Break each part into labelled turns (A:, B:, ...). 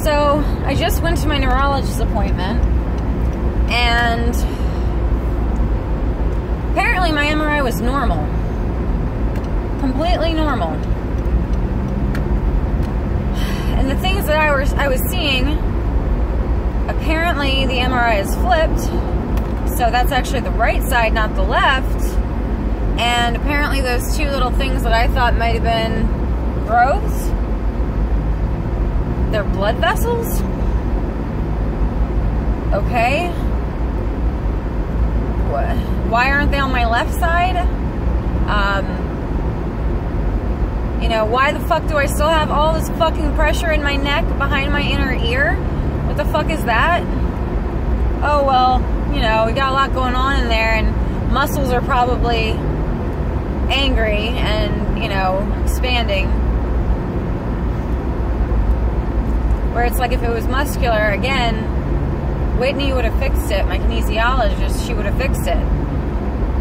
A: So I just went to my neurologist appointment, and apparently my MRI was normal. Completely normal. And the things that I was seeing, apparently the MRI is flipped, so that's actually the right side, not the left. And apparently those two little things that I thought might have been growths, they're blood vessels. Okay. What? Why aren't they on my left side? You know, why the fuck do I still have all this fucking pressure in my neck behind my inner ear? What the fuck is that? Oh, well, you know, we got a lot going on in there, and muscles are probably angry and, you know, expanding. Where it's like if it was muscular, again, Whitney would have fixed it. My kinesiologist, she would have fixed it.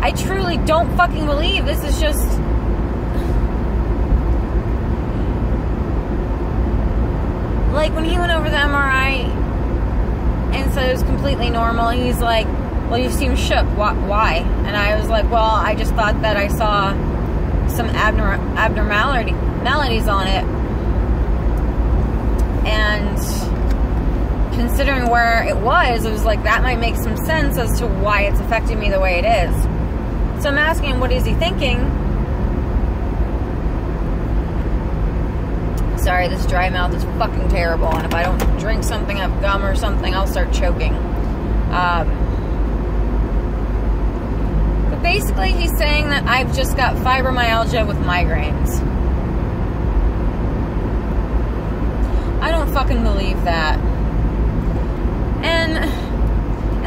A: I truly don't fucking believe this is just... Like, when he went over the MRI and said it was completely normal, he's like, well, you seem shook. Why? And I was like, well, I just thought that I saw some abnormalities on it. And considering where it was like, that might make some sense as to why it's affecting me the way it is. So I'm asking him, what is he thinking? Sorry, this dry mouth is fucking terrible, and if I don't drink something, have gum or something, I'll start choking. But basically, he's saying that I've just got fibromyalgia with migraines. I don't fucking believe that. And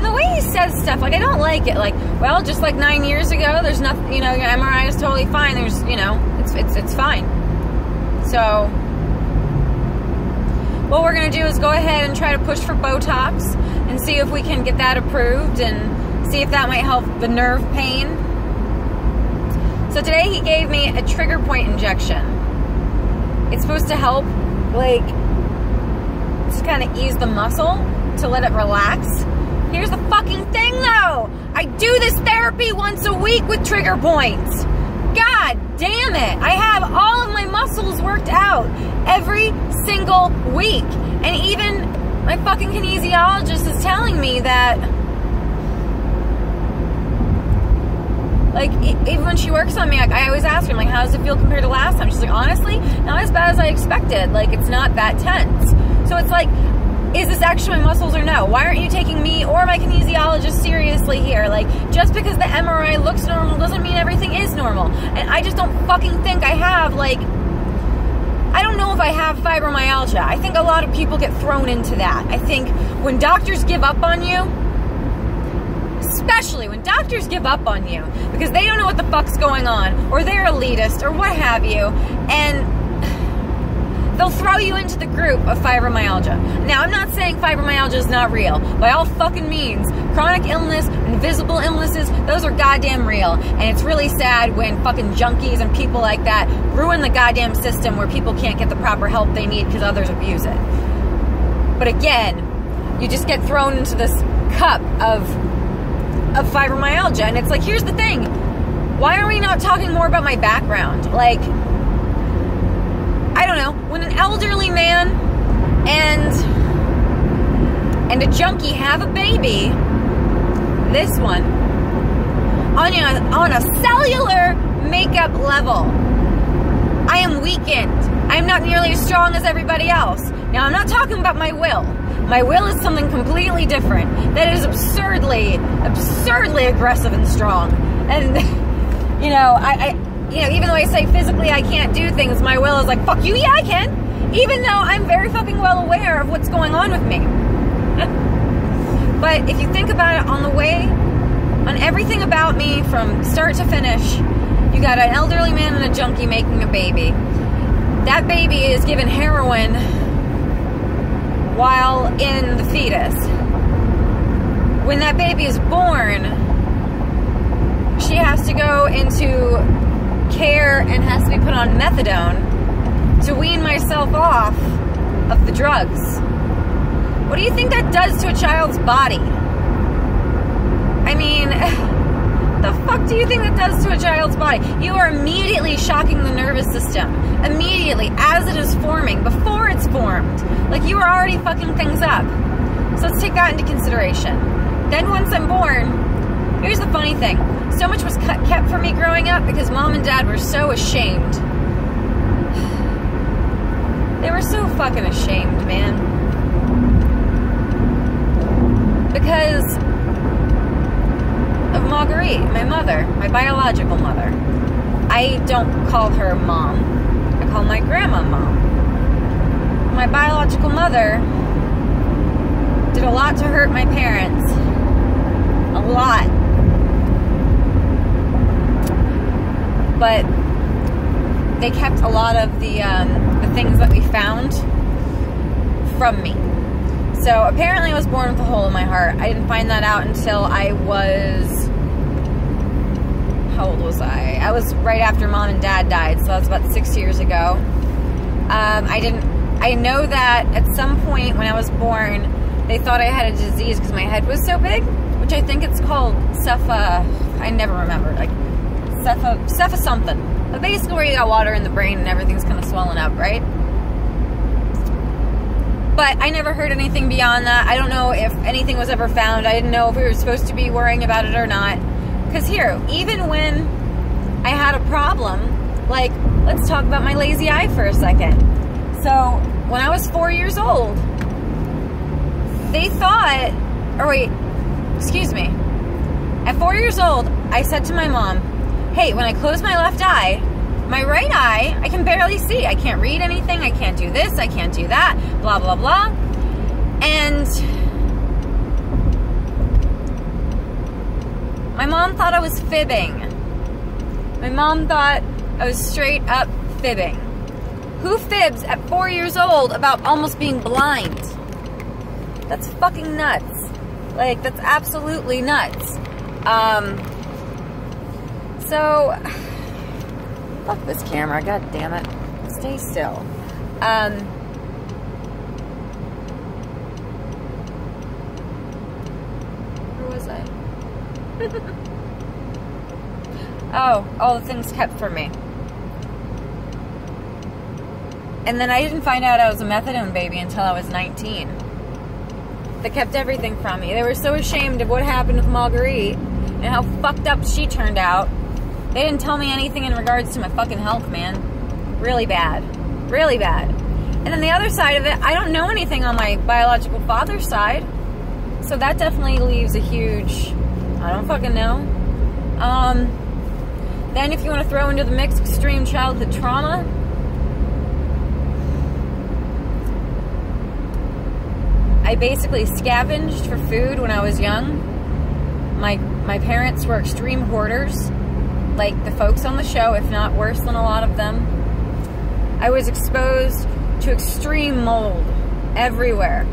A: the way he says stuff, like, I don't like it. Like, well, just like 9 years ago, there's nothing, you know, your MRI is totally fine. There's, you know, it's fine. So what we're going to do is go ahead and try to push for Botox and see if we can get that approved and see if that might help the nerve pain. So today he gave me a trigger point injection. It's supposed to help, like, just kind of ease the muscle to let it relax. Here's the fucking thing, though. I do this therapy once a week with trigger points. God damn it. I have all of my muscles worked out every single week. And even my fucking kinesiologist is telling me that, like, even when she works on me, I always ask her, like, how does it feel compared to last time? She's like, honestly, not as bad as I expected. Like, it's not that tense. So it's like, is this actually my muscles or no? Why aren't you taking me or my kinesiologist seriously here? Like, just because the MRI looks normal doesn't mean everything is normal. And I just don't fucking think I have, like, I don't know if I have fibromyalgia. I think a lot of people get thrown into that. I think when doctors give up on you, especially when doctors give up on you because they don't know what the fuck's going on, or they're elitist, or what have you, and they'll throw you into the group of fibromyalgia. Now, I'm not saying fibromyalgia is not real. By all fucking means, chronic illness, invisible illnesses, those are goddamn real. And it's really sad when fucking junkies and people like that ruin the goddamn system where people can't get the proper help they need because others abuse it. But again, you just get thrown into this cup of fibromyalgia. And it's like, here's the thing. Why are we not talking more about my background? Like, I don't know, when an elderly man and a junkie have a baby, this one, on a cellular makeup level, I am weakened. I'm not nearly as strong as everybody else. Now, I'm not talking about my will. My will is something completely different. That is absurdly aggressive and strong. And, you know, you know, even though I say physically I can't do things, my will is like, fuck you, yeah, I can. Even though I'm very fucking well aware of what's going on with me. But if you think about it on the way, on everything about me from start to finish, you got an elderly man and a junkie making a baby. That baby is given heroin while in the fetus. When that baby is born, she has to go into care and has to be put on methadone to wean myself off of the drugs. What do you think that does to a child's body? I mean, the fuck do you think that does to a child's body? You are immediately shocking the nervous system. Immediately, as it is forming, before it's formed. Like, you are already fucking things up. So let's take that into consideration. Then once I'm born, here's the funny thing. So much was kept from me growing up because mom and dad were so ashamed. They were so fucking ashamed, man. Because of Marguerite, my mother, my biological mother. I don't call her mom. I call my grandma mom. My biological mother did a lot to hurt my parents. A lot. But they kept a lot of the things that we found from me. So apparently I was born with a hole in my heart. I didn't find that out until I was... How old was I? I was right after mom and dad died, so that was about 6 years ago. I know that at some point when I was born, they thought I had a disease because my head was so big, which I think it's called I never remember, like cepha something. But basically where you got water in the brain and everything's kind of swollen up, right? But I never heard anything beyond that. I don't know if anything was ever found. I didn't know if we were supposed to be worrying about it or not. Because here, even when I had a problem, like, let's talk about my lazy eye for a second. So, when I was 4 years old, they thought, or wait, excuse me. At 4 years old, I said to my mom, hey, when I close my left eye, my right eye, I can barely see. I can't read anything. I can't do this. I can't do that. Blah, blah, blah. And my mom thought I was fibbing. My mom thought I was straight up fibbing. Who fibs at 4 years old about almost being blind? That's fucking nuts. Like, that's absolutely nuts. So, fuck this camera, god damn it. Stay still. Where was I? Oh, all the things kept from me. And then I didn't find out I was a methadone baby until I was 19. They kept everything from me. They were so ashamed of what happened with Marguerite and how fucked up she turned out. They didn't tell me anything in regards to my fucking health, man. Really bad. Really bad. And then the other side of it, I don't know anything on my biological father's side. So that definitely leaves a huge... I don't fucking know. Then if you want to throw into the mix extreme childhood trauma... I basically scavenged for food when I was young. My parents were extreme hoarders, like the folks on the show, if not worse than a lot of them. I was exposed to extreme mold everywhere.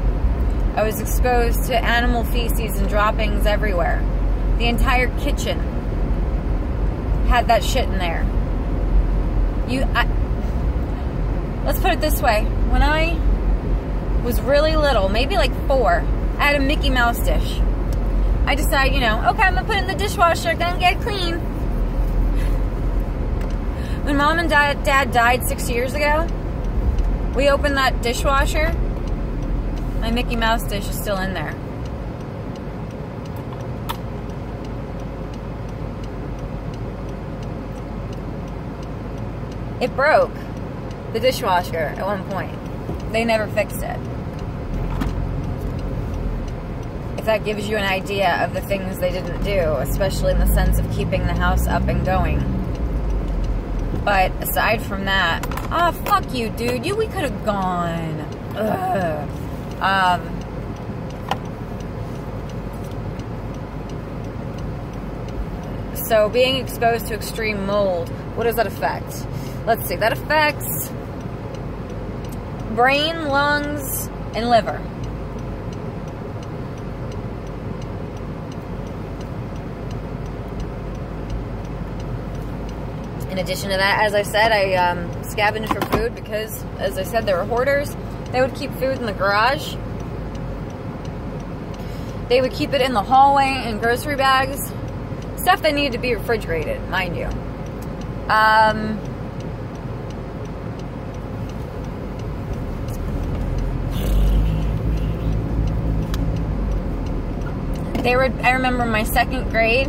A: I was exposed to animal feces and droppings everywhere. The entire kitchen had that shit in there. Let's put it this way. When I was really little, maybe like 4, I had a Mickey Mouse dish. I decided, you know, okay, I'm gonna put it in the dishwasher, gonna get clean. When mom and dad died 6 years ago, we opened that dishwasher. My Mickey Mouse dish is still in there. It broke, the dishwasher, at one point. They never fixed it. If that gives you an idea of the things they didn't do, especially in the sense of keeping the house up and going. But aside from that, oh, fuck you, dude. We could have gone. Ugh. So being exposed to extreme mold, what does that affect? Let's see, that affects brain, lungs, and liver. In addition to that, as I said, I scavenged for food because, as I said, they were hoarders. They would keep food in the garage. They would keep it in the hallway in grocery bags. Stuff that needed to be refrigerated, mind you. I remember my 2nd grade,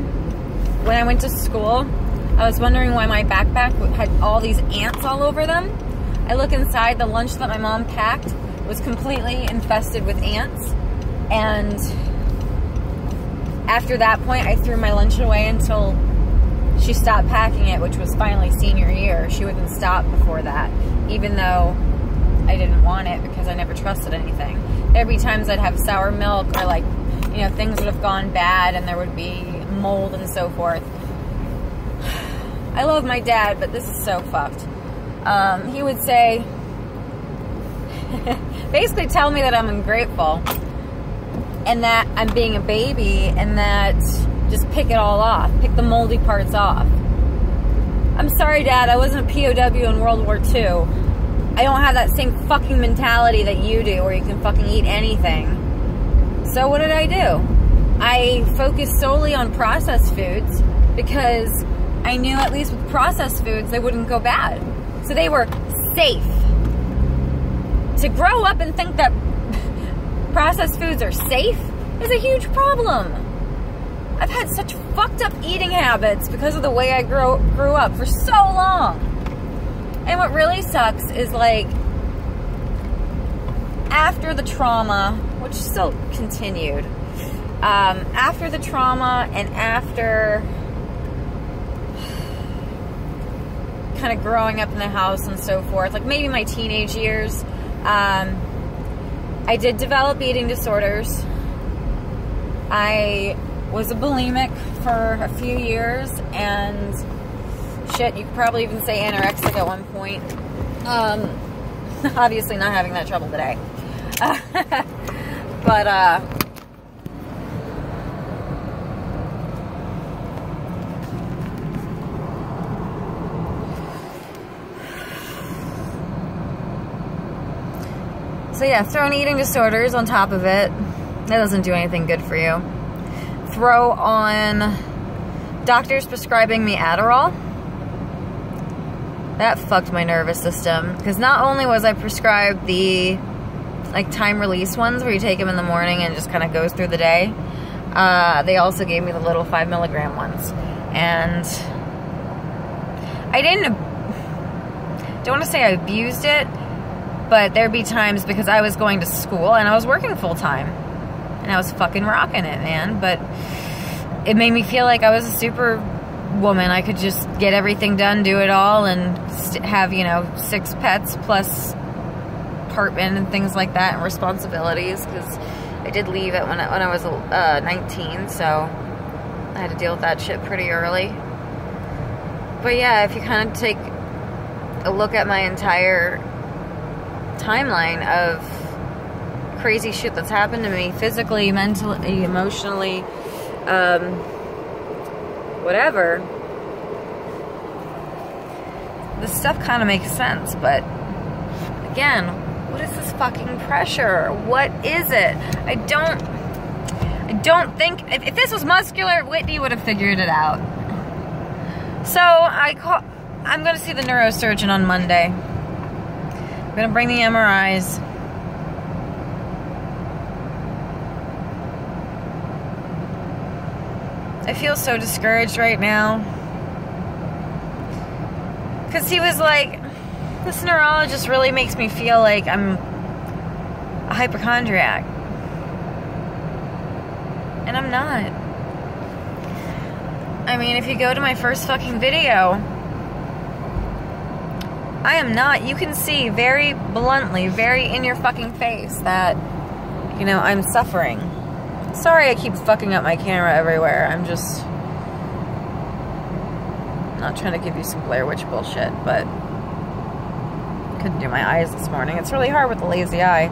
A: when I went to school, I was wondering why my backpack had all these ants all over them. I look inside, the lunch that my mom packed was completely infested with ants. And after that point, I threw my lunch away until she stopped packing it, which was finally senior year. She wouldn't stop before that, even though I didn't want it because I never trusted anything. There'd be times I'd have sour milk, or like, you know, things would have gone bad and there would be mold and so forth. I love my dad, but this is so fucked. He would say, basically tell me that I'm ungrateful and that I'm being a baby and that just pick it all off. Pick the moldy parts off. I'm sorry, Dad, I wasn't a POW in World War II. I don't have that same fucking mentality that you do where you can fucking eat anything. So what did I do? I focused solely on processed foods because I knew at least with processed foods they wouldn't go bad. So they were safe. To grow up and think that processed foods are safe is a huge problem. I've had such fucked up eating habits because of the way I grew up for so long. And what really sucks is, like, after the trauma, which still continued, after the trauma and after kind of growing up in the house and so forth, like maybe my teenage years, I did develop eating disorders. I was a bulimic for a few years, and shit, you could probably even say anorexic at one point. Obviously not having that trouble today. But, so yeah, throwing eating disorders on top of it, that doesn't do anything good for you. Throw on doctors prescribing me Adderall. That fucked my nervous system, because not only was I prescribed the like time release ones where you take them in the morning and it just kind of goes through the day, they also gave me the little 5 milligram ones. And I don't want to say I abused it, but there'd be times because I was going to school and I was working full time and I was fucking rocking it, man. But it made me feel like I was a super woman. I could just get everything done, do it all, and have, you know, 6 pets plus apartment and things like that, and responsibilities, because I did leave it when I was 19, so I had to deal with that shit pretty early. But yeah, if you kind of take a look at my entire timeline of crazy shit that's happened to me, physically, mentally, emotionally, whatever, this stuff kind of makes sense. But again, what is this fucking pressure? What is it? I don't think, if this was muscular, Whitney would have figured it out. So I'm going to see the neurosurgeon on Monday. I'm going to bring the MRIs. I feel so discouraged right now. Because he was like, this neurologist really makes me feel like I'm a hypochondriac. And I'm not. I mean, if you go to my first fucking video, I am not. You can see very bluntly, very in your fucking face that, you know, I'm suffering. Sorry I keep fucking up my camera everywhere. I'm just not trying to give you some Blair Witch bullshit, but couldn't do my eyes this morning. It's really hard with the lazy eye.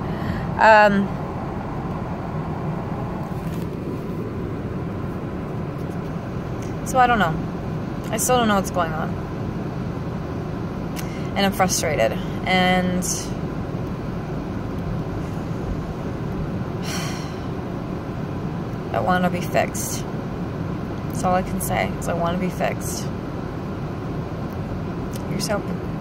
A: So I don't know. I still don't know what's going on. And I'm frustrated. And I want to be fixed. That's all I can say, is I want to be fixed. Here's hoping.